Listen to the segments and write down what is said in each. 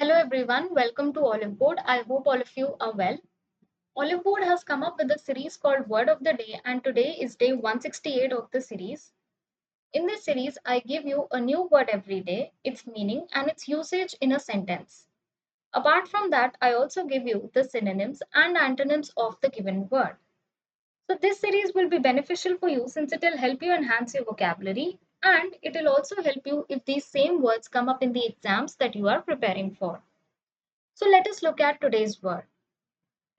Hello everyone, welcome to Oliveboard. I hope all of you are well. Oliveboard has come up with a series called Word of the Day, and today is day 168 of the series. In this series, I give you a new word every day, its meaning and its usage in a sentence. Apart from that, I also give you the synonyms and antonyms of the given word. So this series will be beneficial for you since it will help you enhance your vocabulary and it will also help you if these same words come up in the exams that you are preparing for. So let us look at today's word.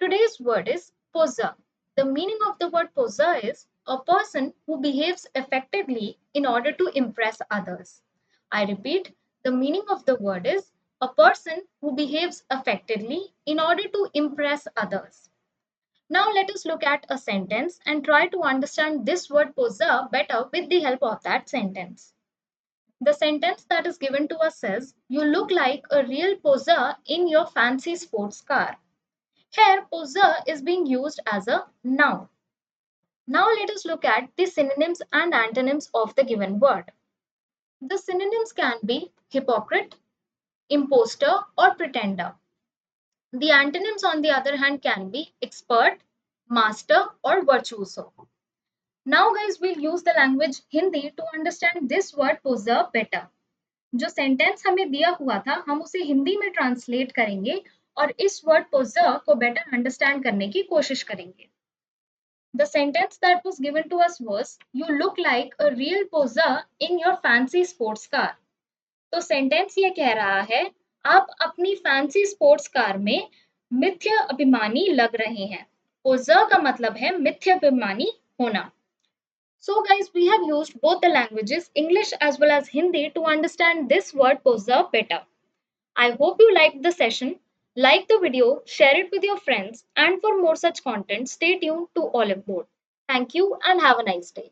Today's word is poser. The meaning of the word poser is a person who behaves affectedly in order to impress others. I repeat, the meaning of the word is a person who behaves affectedly in order to impress others. Now let us look at a sentence and try to understand this word poser better with the help of that sentence. The sentence that is given to us says, you look like a real poser in your fancy sports car. Here, poser is being used as a noun. Now let us look at the synonyms and antonyms of the given word. The synonyms can be hypocrite, imposter, or pretender. The antonyms, on the other hand, can be expert, master, or virtuoso. Now, guys, we'll use the language Hindi to understand this word poser better. जो sentence हमें दिया हुआ था हम उसे हिंदी में translate करेंगे और इस वर्ड पोजर को बेटर अंडरस्टैंड करने की कोशिश करेंगे. The sentence that was given to us was, you look like a real poser in your fancy sports car. तो सेंटेंस ये कह रहा है आप अपनी फैंसी स्पोर्ट्स कार में मिथ्या अभिमानी लग रहे हैं. पोजर का मतलब है मिथ्या अभिमानी होना. So guys, we have used both the languages, English as well as Hindi, to understand this word poser better. I hope you liked the session. Like the video, share it with your friends, and for more such content, stay tuned to Oliveboard. Thank you and have a nice day.